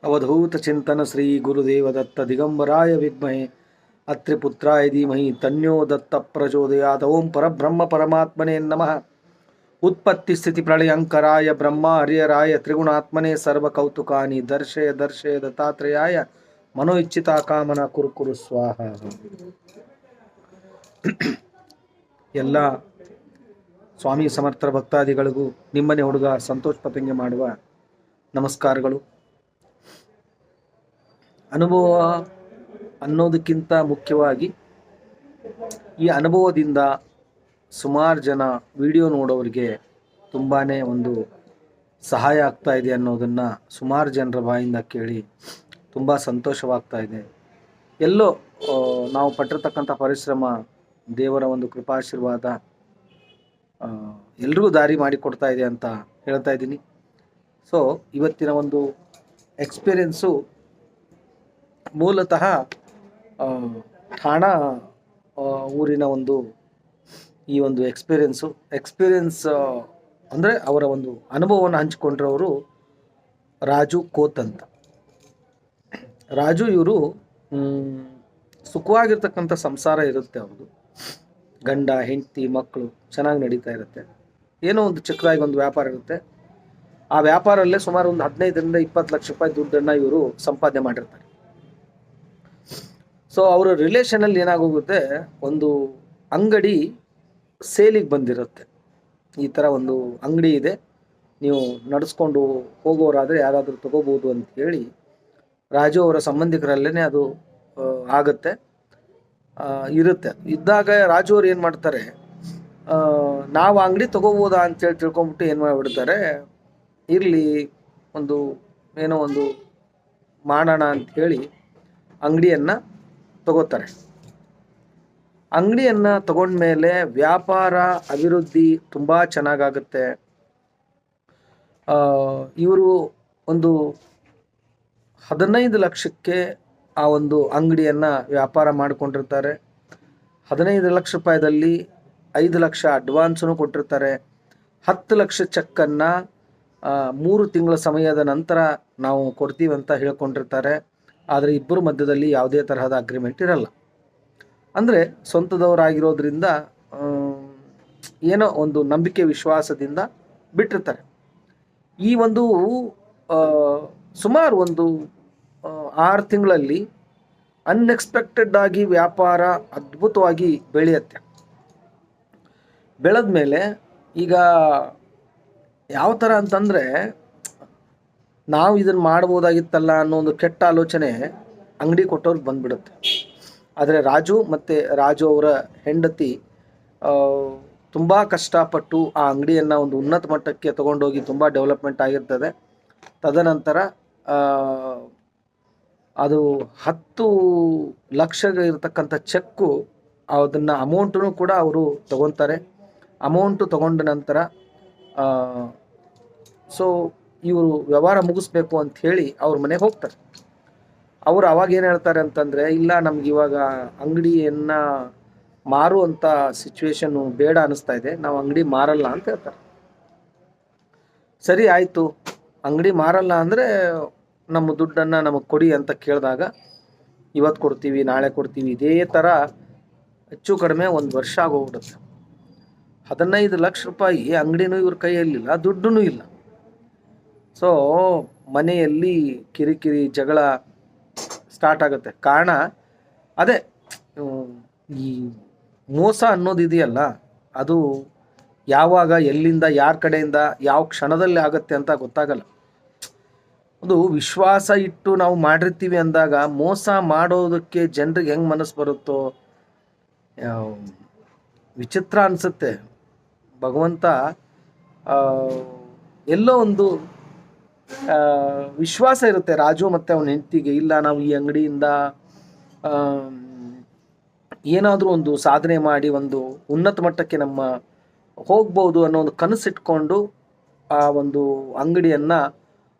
अवधूत चिंतन श्री गुरुदेव दत्त दिगंबराय विद्महे अत्रिपुत्राय धीमहि तन्नो दत्त प्रचोदयात् ओम परब्रह्म परमात्मने नमः। उत्पत्ति स्थिति प्रलयंकराय ब्रह्मा हरिहराय त्रिगुणात्मने सर्वकौतुकानि दर्शय दर्शय दत्तात्रेयाय मनोइच्छिता कामना कुरु कुरु स्वाहा। ಎಲ್ಲ ಸ್ವಾಮಿ ಸಮರ್ಥ ಭಕ್ತಾದಿಗಳಿಗೂ ನಿಮ್ಮನೆ ಹುಡುಗ ಸಂತೋಷ್ ಪತಂಗೆ ಮಾಡುವ ನಮಸ್ಕಾರಗಳು. ಅನುಭವ ಅನ್ನೋದಕ್ಕಿಂತ ಮುಖ್ಯವಾಗಿ ಈ ಅನುಭವದಿಂದ ಸುಮಾರು ಜನ ವಿಡಿಯೋ ನೋಡೋರಿಗೆ ತುಂಬಾ ಒಂದು ಸಹಾಯ ಆಗ್ತಾ ಇದೆ ಅನ್ನೋದನ್ನು ಸುಮಾರು ಜನರ ಬಾಯಿಂದ ಕೇಳಿ ತುಂಬ ಸಂತೋಷವಾಗ್ತಾ ಇದೆ. ಎಲ್ಲೋ ನಾವು ಪಟ್ಟಿರ್ತಕ್ಕಂಥ ಪರಿಶ್ರಮ, ದೇವರ ಒಂದು ಕೃಪಾಶೀರ್ವಾದ ಎಲ್ರಿಗೂ ದಾರಿ ಮಾಡಿಕೊಡ್ತಾ ಇದೆ ಅಂತ ಹೇಳ್ತಾ ಇದ್ದೀನಿ. ಸೊ ಇವತ್ತಿನ ಒಂದು ಎಕ್ಸ್ಪೀರಿಯೆನ್ಸು ಮೂಲತಃ ಠಾಣಾ ಊರಿನ ಈ ಒಂದು ಎಕ್ಸ್ಪೀರಿಯೆನ್ಸ್ ಅಂದರೆ ಅವರ ಒಂದು ಅನುಭವವನ್ನು ಹಂಚಿಕೊಂಡ್ರವರು ರಾಜು ಕೋತ್ ಅಂತ. ರಾಜು ಇವರು ಸುಖವಾಗಿರ್ತಕ್ಕಂಥ ಸಂಸಾರ ಇರುತ್ತೆ, ಅವ್ರದ್ದು ಗಂಡ ಹೆಂಡತಿ ಮಕ್ಕಳು ಚೆನ್ನಾಗಿ ನಡೀತಾ ಇರುತ್ತೆ. ಏನೋ ಒಂದು ಚಿಕ್ಕದಾಗಿ ಒಂದು ವ್ಯಾಪಾರ ಇರುತ್ತೆ. ಆ ವ್ಯಾಪಾರಲ್ಲೇ ಸುಮಾರು ಒಂದು 15ರಿಂದ 20 ಲಕ್ಷ ರೂಪಾಯಿ ದುಡ್ಡನ್ನು ಇವರು ಸಂಪಾದನೆ ಮಾಡಿರ್ತಾರೆ. ಸೊ ಅವರ ರಿಲೇಷನಲ್ಲಿ ಏನಾಗೋಗುತ್ತೆ, ಒಂದು ಅಂಗಡಿ ಸೇಲಿಗೆ ಬಂದಿರುತ್ತೆ. ಈ ಥರ ಒಂದು ಅಂಗಡಿ ಇದೆ, ನೀವು ನಡೆಸ್ಕೊಂಡು ಹೋಗೋರಾದರೆ ಯಾರಾದರೂ ತಗೋಬೋದು ಅಂತ ಹೇಳಿ ರಾಜು ಅವರ ಸಂಬಂಧಿಕರಲ್ಲೇ ಅದು ಆಗುತ್ತೆ ಇರುತ್ತೆ. ಇದ್ದಾಗ ರಾಜು ಅವ್ರು ಏನು ಮಾಡ್ತಾರೆ, ನಾವು ಅಂಗಡಿ ತಗೋಬೋದಾ ಅಂತೇಳಿ ತಿಳ್ಕೊಂಬಿಟ್ಟು ಏನು ಮಾಡಿಬಿಡ್ತಾರೆ, ಇರಲಿ ಏನೋ ಒಂದು ಮಾಡೋಣ ಅಂಥೇಳಿ ಅಂಗಡಿಯನ್ನು ತಗೋತಾರೆ. ಅಂಗಡಿಯನ್ನು ತಗೊಂಡ್ಮೇಲೆ ವ್ಯಾಪಾರ ಅಭಿವೃದ್ಧಿ ತುಂಬ ಚೆನ್ನಾಗಾಗುತ್ತೆ. ಇವರು ಒಂದು 15 ಲಕ್ಷಕ್ಕೆ ಆ ಒಂದು ಅಂಗಡಿಯನ್ನು ವ್ಯಾಪಾರ ಮಾಡಿಕೊಂಡಿರ್ತಾರೆ. 15 ಲಕ್ಷ ರೂಪಾಯಿದಲ್ಲಿ 5 ಲಕ್ಷ ಅಡ್ವಾನ್ಸನ್ನು ಕೊಟ್ಟಿರ್ತಾರೆ. 10 ಲಕ್ಷ ಚೆಕ್ಕನ್ನು 3 ತಿಂಗಳ ಸಮಯದ ನಂತರ ನಾವು ಕೊಡ್ತೀವಿ ಅಂತ ಹೇಳ್ಕೊಂಡಿರ್ತಾರೆ. ಆದರೆ ಇಬ್ಬರ ಮಧ್ಯದಲ್ಲಿ ಯಾವುದೇ ತರಹದ ಅಗ್ರಿಮೆಂಟ್ ಇರಲ್ಲ. ಅಂದರೆ ಸ್ವಂತದವರಾಗಿರೋದ್ರಿಂದ ಏನೋ ಒಂದು ನಂಬಿಕೆ ವಿಶ್ವಾಸದಿಂದ ಬಿಟ್ಟಿರ್ತಾರೆ. ಈ ಒಂದು ಸುಮಾರು 6 ತಿಂಗಳಲ್ಲಿ ಅನ್ಎಕ್ಸ್ಪೆಕ್ಟೆಡ್ ಆಗಿ ವ್ಯಾಪಾರ ಅದ್ಭುತವಾಗಿ ಬೆಳೆಯುತ್ತೆ. ಬೆಳೆದ ಮೇಲೆ ಈಗ ಯಾವ ಥರ ಅಂತಂದರೆ, ನಾವು ಇದನ್ನು ಮಾಡ್ಬೋದಾಗಿತ್ತಲ್ಲ ಅನ್ನೋ ಒಂದು ಕೆಟ್ಟ ಆಲೋಚನೆ ಅಂಗಡಿ ಕೊಟ್ಟವ್ರಿಗೆ ಬಂದ್ಬಿಡುತ್ತೆ. ಆದರೆ ರಾಜು ಅವರ ಹೆಂಡತಿ ತುಂಬ ಕಷ್ಟಪಟ್ಟು ಆ ಅಂಗಡಿಯನ್ನು ಒಂದು ಉನ್ನತ ಮಟ್ಟಕ್ಕೆ ತೊಗೊಂಡೋಗಿ ತುಂಬ ಡೆವಲಪ್ಮೆಂಟ್ ಆಗಿರ್ತದೆ. ತದನಂತರ ಅದು 10 ಲಕ್ಷ ಇರತಕ್ಕಂಥ ಚೆಕ್ಕು, ಅದನ್ನು ಅಮೌಂಟನ್ನು ಕೂಡ ಅವರು ತಗೊತಾರೆ. ಅಮೌಂಟು ತಗೊಂಡ ನಂತರ ಸೊ ಇವರು ವ್ಯವಹಾರ ಮುಗಿಸ್ಬೇಕು ಅಂಥೇಳಿ ಅವ್ರ ಮನೆಗೆ ಹೋಗ್ತಾರೆ. ಅವರು ಅವಾಗ ಏನು ಹೇಳ್ತಾರೆ ಅಂತಂದರೆ, ಇಲ್ಲ ನಮ್ಗೆ ಇವಾಗ ಅಂಗಡಿಯನ್ನು ಮಾರುವಂಥ ಸಿಚುವೇಶನ್ನು ಬೇಡ ಅನ್ನಿಸ್ತಾ ಇದೆ, ನಾವು ಅಂಗಡಿ ಮಾರಲ್ಲ ಅಂತ ಹೇಳ್ತಾರೆ. ಸರಿ ಆಯಿತು, ಅಂಗಡಿ ಮಾರಲ್ಲ ಅಂದರೆ ನಮ್ಮ ದುಡ್ಡನ್ನು ನಮಗೆ ಕೊಡಿ ಅಂತ ಕೇಳಿದಾಗ, ಇವತ್ತು ಕೊಡ್ತೀವಿ ನಾಳೆ ಕೊಡ್ತೀವಿ, ಇದೇ ಥರ ಹೆಚ್ಚು ಕಡಿಮೆ 1 ವರ್ಷ ಆಗೋಗ್ಬಿಡುತ್ತೆ. 15 ಲಕ್ಷ ರೂಪಾಯಿ ಅಂಗಡಿನೂ ಇವ್ರ ಕೈಯಲ್ಲಿಲ್ಲ, ದುಡ್ಡೂ ಇಲ್ಲ. ಸೊ ಮನೆಯಲ್ಲಿ ಕಿರಿಕಿರಿ ಜಗಳ ಸ್ಟಾರ್ಟ್ ಆಗುತ್ತೆ. ಕಾರಣ ಅದೇ, ಈ ಮೋಸ ಅನ್ನೋದಿದೆಯಲ್ಲ, ಅದು ಯಾವಾಗ ಎಲ್ಲಿಂದ ಯಾರ ಕಡೆಯಿಂದ ಯಾವ ಕ್ಷಣದಲ್ಲಿ ಆಗುತ್ತೆ ಅಂತ ಗೊತ್ತಾಗಲ್ಲ. ಅದು ವಿಶ್ವಾಸ ಇಟ್ಟು ನಾವು ಮಾಡಿರ್ತೀವಿ ಅಂದಾಗ ಮೋಸ ಮಾಡೋದಕ್ಕೆ ಜನರಿಗೆ ಹೆಂಗೆ ಮನಸ್ಸು ಬರುತ್ತೋ ವಿಚಿತ್ರ ಅನಿಸುತ್ತೆ. ಭಗವಂತ ಎಲ್ಲೋ ಒಂದು ವಿಶ್ವಾಸ ಇರುತ್ತೆ ರಾಜು ಮತ್ತು ಅವನ ಹೆಂಡತಿಗೆ, ಇಲ್ಲ ನಾವು ಈ ಅಂಗಡಿಯಿಂದ ಏನಾದರೂ ಒಂದು ಸಾಧನೆ ಮಾಡಿ ಒಂದು ಉನ್ನತ ಮಟ್ಟಕ್ಕೆ ನಮ್ಮ ಹೋಗ್ಬೋದು ಅನ್ನೋ ಒಂದು ಕನಸಿಟ್ಕೊಂಡು ಆ ಒಂದು ಅಂಗಡಿಯನ್ನು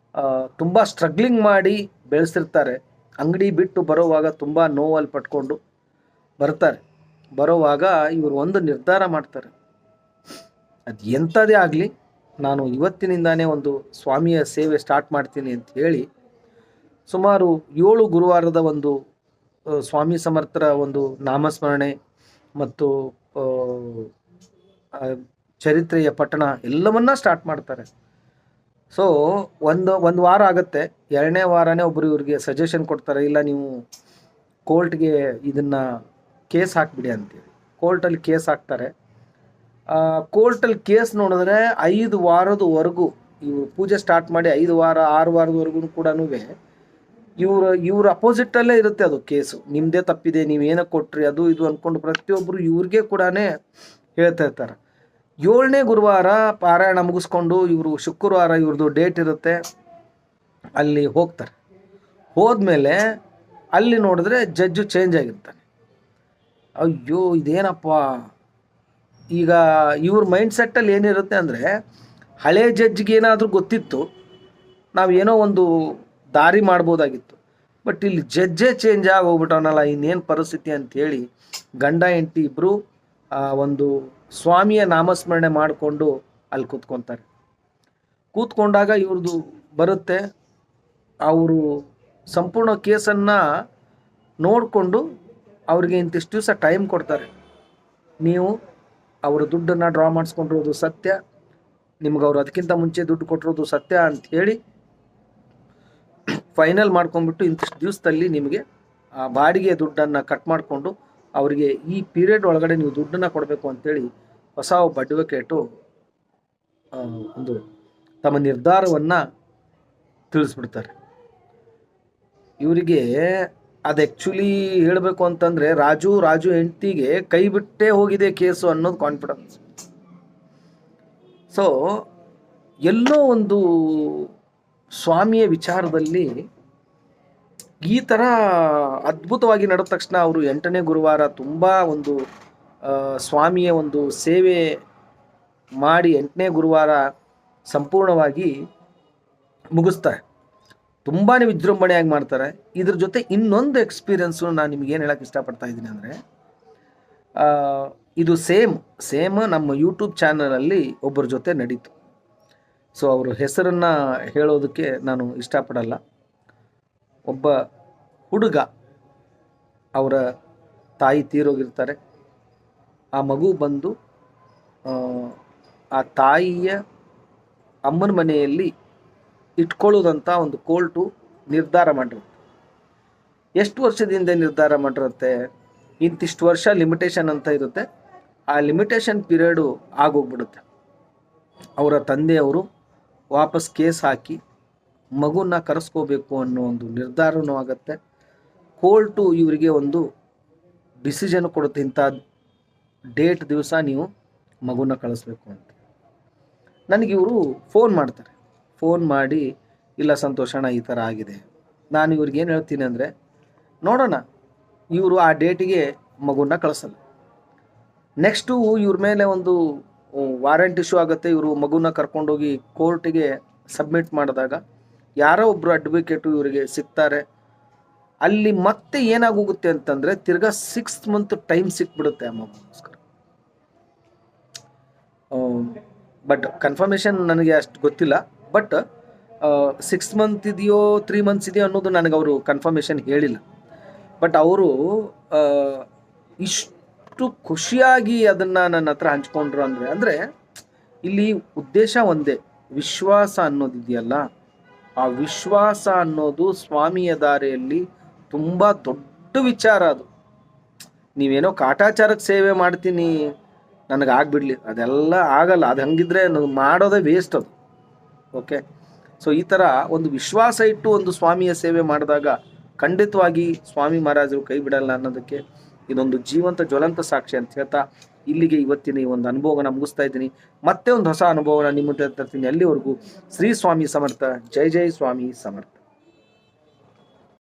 ತುಂಬ ಸ್ಟ್ರಗ್ಲಿಂಗ್ ಮಾಡಿ ಬೆಳೆಸಿರ್ತಾರೆ. ಅಂಗಡಿ ಬಿಟ್ಟು ಬರೋವಾಗ ತುಂಬ ನೋವಲ್ಲಿ ಪಟ್ಕೊಂಡು ಬರ್ತಾರೆ. ಬರೋವಾಗ ಇವರು ಒಂದು ನಿರ್ಧಾರ ಮಾಡ್ತಾರೆ, ಅದು ಎಂಥದೇ ಆಗಲಿ ನಾನು ಇವತ್ತಿನಿಂದಾನೇ ಒಂದು ಸ್ವಾಮಿಯ ಸೇವೆ ಸ್ಟಾರ್ಟ್ ಮಾಡ್ತೀನಿ ಅಂತ ಹೇಳಿ ಸುಮಾರು 7 ಗುರುವಾರದ ಒಂದು ಸ್ವಾಮಿ ಸಮರ್ಥರ ಒಂದು ನಾಮಸ್ಮರಣೆ ಮತ್ತು ಆ, ಆ, ಚರಿತ್ರೆಯ ಪಠಣ ಎಲ್ಲವನ್ನ ಸ್ಟಾರ್ಟ್ ಮಾಡ್ತಾರೆ. ಸೊ ಒಂದು ವಾರ ಆಗುತ್ತೆ. 2ನೇ ವಾರನೇ ಒಬ್ಬರು ಇವ್ರಿಗೆ ಸಜೆಷನ್ ಕೊಡ್ತಾರೆ, ಇಲ್ಲ ನೀವು ಕೋರ್ಟ್ಗೆ ಇದನ್ನು ಕೇಸ್ ಹಾಕ್ಬಿಡಿ ಅಂತೇಳಿ. ಕೋರ್ಟಲ್ಲಿ ಕೇಸ್ ಹಾಕ್ತಾರೆ. ಕೋರ್ಟಲ್ಲಿ ಕೇಸ್ ನೋಡಿದ್ರೆ 5 ವಾರದವರೆಗೂ ಇವರು ಪೂಜೆ ಸ್ಟಾರ್ಟ್ ಮಾಡಿ 5 ವಾರ 6 ವಾರದವರೆಗೂ ಕೂಡ ಇವ್ರ ಅಪೋಸಿಟಲ್ಲೇ ಇರುತ್ತೆ ಅದು ಕೇಸು. ನಿಮ್ಮದೇ ತಪ್ಪಿದೆ, ನೀವೇನಕ್ಕೆ ಕೊಟ್ರಿ, ಅದು ಇದು ಅಂದ್ಕೊಂಡು ಪ್ರತಿಯೊಬ್ಬರು ಇವ್ರಿಗೆ ಕೂಡ ಹೇಳ್ತಾ ಇರ್ತಾರೆ. 7ನೇ ಗುರುವಾರ ಪಾರಾಯಣ ಮುಗಿಸ್ಕೊಂಡು ಇವರು ಶುಕ್ರವಾರ ಇವ್ರದ್ದು ಡೇಟ್ ಇರುತ್ತೆ, ಅಲ್ಲಿ ಹೋಗ್ತಾರೆ. ಹೋದ್ಮೇಲೆ ಅಲ್ಲಿ ನೋಡಿದ್ರೆ ಜಡ್ಜು ಚೇಂಜ್ ಆಗಿರ್ತಾನೆ. ಅಯ್ಯೋ ಇದೇನಪ್ಪ, ಈಗ ಇವ್ರ ಮೈಂಡ್ ಸೆಟ್ಟಲ್ಲಿ ಏನಿರುತ್ತೆ ಅಂದರೆ, ಹಳೆ ಜಡ್ಜ್ಗೆ ಏನಾದರೂ ಗೊತ್ತಿತ್ತು, ನಾವೇನೋ ಒಂದು ದಾರಿ ಮಾಡ್ಬೋದಾಗಿತ್ತು. ಬಟ್ ಇಲ್ಲಿ ಜಡ್ಜೇ ಚೇಂಜ್ ಆಗಿ ಹೋಗ್ಬಿಟ್ಟವನಲ್ಲ, ಇನ್ನೇನು ಪರಿಸ್ಥಿತಿ ಅಂಥೇಳಿ ಗಂಡ ಹೆಂಡತಿ ಇಬ್ಬರು ಒಂದು ಸ್ವಾಮಿಯ ನಾಮಸ್ಮರಣೆ ಮಾಡಿಕೊಂಡು ಅಲ್ಲಿ ಕೂತ್ಕೊಂಡಾಗ ಇವ್ರದ್ದು ಬರುತ್ತೆ. ಅವರು ಸಂಪೂರ್ಣ ಕೇಸನ್ನು ನೋಡಿಕೊಂಡು ಅವ್ರಿಗೆ ಇಂತಿಷ್ಟು ದಿವಸ ಟೈಮ್ ಕೊಡ್ತಾರೆ. ನೀವು ಅವರ ದುಡ್ಡನ್ನು ಡ್ರಾ ಮಾಡಿಸ್ಕೊಂಡಿರೋದು ಸತ್ಯ, ನಿಮ್ಗೆ ಅವ್ರು ಅದಕ್ಕಿಂತ ಮುಂಚೆ ದುಡ್ಡು ಕೊಟ್ಟಿರೋದು ಸತ್ಯ ಅಂಥೇಳಿ ಫೈನಲ್ ಮಾಡ್ಕೊಂಡ್ಬಿಟ್ಟು ಇಂತಿಷ್ಟು ದಿವಸದಲ್ಲಿ ನಿಮಗೆ ಆ ಬಾಡಿಗೆ ದುಡ್ಡನ್ನು ಕಟ್ ಮಾಡಿಕೊಂಡು ಅವರಿಗೆ ಈ ಪೀರಿಯಡ್ ಒಳಗಡೆ ನೀವು ದುಡ್ಡನ್ನು ಕೊಡಬೇಕು ಅಂತೇಳಿ ಹೊಸ ಒಬ್ಬ ಅಡ್ವೊಕೇಟು ಒಂದು ತಮ್ಮ ನಿರ್ಧಾರವನ್ನು ತಿಳಿಸ್ಬಿಡ್ತಾರೆ. ಇವರಿಗೆ ಅದು ಆ್ಯಕ್ಚುಲಿ ಹೇಳಬೇಕು ಅಂತಂದರೆ ರಾಜು ಹೆಂಡ್ತಿಗೆ ಕೈ ಬಿಟ್ಟೇ ಹೋಗಿದೆ ಕೇಸು ಅನ್ನೋದು ಕಾನ್ಫಿಡೆನ್ಸ್. ಸೊ ಎಲ್ಲೋ ಒಂದು ಸ್ವಾಮಿಯ ವಿಚಾರದಲ್ಲಿ ಈ ಥರ ಅದ್ಭುತವಾಗಿ ನಡೆದ ತಕ್ಷಣ ಅವರು 8ನೇ ಗುರುವಾರ ತುಂಬ ಒಂದು ಸ್ವಾಮಿಯ ಒಂದು ಸೇವೆ ಮಾಡಿ 8ನೇ ಗುರುವಾರ ಸಂಪೂರ್ಣವಾಗಿ ಮುಗಿಸ್ತಾರೆ. ತುಂಬಾ ವಿಜೃಂಭಣೆಯಾಗಿ ಮಾಡ್ತಾರೆ. ಇದ್ರ ಜೊತೆ ಇನ್ನೊಂದು ಎಕ್ಸ್ಪೀರಿಯನ್ಸು ನಾನು ನಿಮಗೇನು ಹೇಳೋಕ್ಕೆ ಇಷ್ಟಪಡ್ತಾ ಇದ್ದೀನಿ ಅಂದರೆ, ಇದು ಸೇಮ್ ನಮ್ಮ ಯೂಟ್ಯೂಬ್ ಚಾನಲಲ್ಲಿ ಒಬ್ಬರ ಜೊತೆ ನಡೀತು. ಸೊ ಅವ್ರ ಹೆಸರನ್ನು ಹೇಳೋದಕ್ಕೆ ನಾನು ಇಷ್ಟಪಡಲ್ಲ. ಒಬ್ಬ ಹುಡುಗ, ಅವರ ತಾಯಿ ತೀರೋಗಿರ್ತಾರೆ. ಆ ಮಗು ಬಂದು ಆ ತಾಯಿಯ ಅಮ್ಮನ ಮನೆಯಲ್ಲಿ ಇಟ್ಕೊಳ್ಳೋದಂಥ ಒಂದು ಕೋರ್ಟು ನಿರ್ಧಾರ ಮಾಡಿರುತ್ತೆ. ಎಷ್ಟು ವರ್ಷದಿಂದ ನಿರ್ಧಾರ ಮಾಡಿರುತ್ತೆ, ಇಂತಿಷ್ಟು ವರ್ಷ ಲಿಮಿಟೇಷನ್ ಅಂತ ಇರುತ್ತೆ. ಆ ಲಿಮಿಟೇಷನ್ ಪೀರಿಯಡು ಆಗೋಗ್ಬಿಡುತ್ತೆ. ಅವರ ತಂದೆಯವರು ವಾಪಸ್ ಕೇಸ್ ಹಾಕಿ ಮಗುನ ಕರೆಸ್ಕೋಬೇಕು ಅನ್ನೋ ಒಂದು ನಿರ್ಧಾರನೂ ಆಗುತ್ತೆ. ಕೋರ್ಟು ಇವರಿಗೆ ಒಂದು ಡಿಸಿಷನ್ ಕೊಡುತ್ತೆ, ಇಂಥ ಡೇಟ್ ದಿವಸ ನೀವು ಮಗುನ ಕಳಿಸ್ಬೇಕು ಅಂತ. ನನಗೆ ಇವರು ಫೋನ್ ಮಾಡ್ತಾರೆ. ಫೋನ್ ಮಾಡಿ, ಇಲ್ಲ ಸಂತೋಷಣ ಈ ಥರ ಆಗಿದೆ. ನಾನು ಇವ್ರಿಗೇನು ಹೇಳ್ತೀನಿ ಅಂದರೆ, ನೋಡೋಣ, ಇವರು ಆ ಡೇಟಿಗೆ ಮಗುನ ಕಳಿಸಲ್ಲ. ನೆಕ್ಸ್ಟು ಇವ್ರ ಮೇಲೆ ಒಂದು ವಾರಂಟ್ ಇಶ್ಯೂ ಆಗುತ್ತೆ. ಇವರು ಮಗುನ ಕರ್ಕೊಂಡೋಗಿ ಕೋರ್ಟಿಗೆ ಸಬ್ಮಿಟ್ ಮಾಡಿದಾಗ ಯಾರೋ ಒಬ್ಬರು ಅಡ್ವೊಕೇಟು ಇವರಿಗೆ ಸಿಗ್ತಾರೆ. ಅಲ್ಲಿ ಮತ್ತೆ ಏನಾಗೋಗುತ್ತೆ ಅಂತಂದರೆ, ತಿರ್ಗಾ 6 ಮಂತ್ ಟೈಮ್ ಸಿಕ್ಬಿಡುತ್ತೆ ಆ ಮಗುಗೋಸ್ಕರ. ಬಟ್ ಕನ್ಫರ್ಮೇಷನ್ ನನಗೆ ಅಷ್ಟು ಗೊತ್ತಿಲ್ಲ. ಬಟ್ 6 ಮಂತ್ ಇದೆಯೋ 3 ಮಂತ್ಸ್ ಇದೆಯೋ ಅನ್ನೋದು ನನಗೆ ಅವರು ಕನ್ಫರ್ಮೇಷನ್ ಹೇಳಿಲ್ಲ. ಬಟ್ ಅವರು ಇಷ್ಟು ಖುಷಿಯಾಗಿ ಅದನ್ನು ನನ್ನ ಹತ್ರ ಹಂಚ್ಕೊಂಡ್ರು ಅಂದರೆ ಇಲ್ಲಿ ಉದ್ದೇಶ ಒಂದೇ, ವಿಶ್ವಾಸ ಅನ್ನೋದಿದೆಯಲ್ಲ, ಆ ವಿಶ್ವಾಸ ಅನ್ನೋದು ಸ್ವಾಮಿಯ ದಾರಿಯಲ್ಲಿ ತುಂಬ ದೊಡ್ಡ ವಿಚಾರ. ಅದು ನೀವೇನೋ ಕಾಟಾಚಾರಕ್ಕೆ ಸೇವೆ ಮಾಡ್ತೀನಿ ನನಗೆ ಆಗಿಬಿಡ್ಲಿ, ಅದೆಲ್ಲ ಆಗಲ್ಲ. ಅದು ಹಂಗಿದ್ರೆ ಮಾಡೋದೇ ವೇಸ್ಟ್ ಅದು. ಓಕೆ, ಸೊ ಈ ಥರ ಒಂದು ವಿಶ್ವಾಸ ಇಟ್ಟು ಒಂದು ಸ್ವಾಮಿಯ ಸೇವೆ ಮಾಡಿದಾಗ ಖಂಡಿತವಾಗಿ ಸ್ವಾಮಿ ಮಹಾರಾಜರು ಕೈ ಬಿಡಲ್ಲ ಅನ್ನೋದಕ್ಕೆ ಇದೊಂದು ಜೀವಂತ ಜ್ವಲಂತ ಸಾಕ್ಷಿ ಅಂತ ಹೇಳ್ತಾ ಇಲ್ಲಿಗೆ ಇವತ್ತಿನ ಈ ಒಂದು ಅನುಭವನ ಮುಗಿಸ್ತಾ ಇದ್ದೀನಿ. ಮತ್ತೆ ಒಂದು ಹೊಸ ಅನುಭವನ ನಿಮ್ಮ ಮುಂದೆ ತರ್ತೀನಿ. ಅಲ್ಲಿವರೆಗೂ ಶ್ರೀ ಸ್ವಾಮಿ ಸಮರ್ಥ. ಜೈ ಜೈ ಸ್ವಾಮಿ ಸಮರ್ಥ.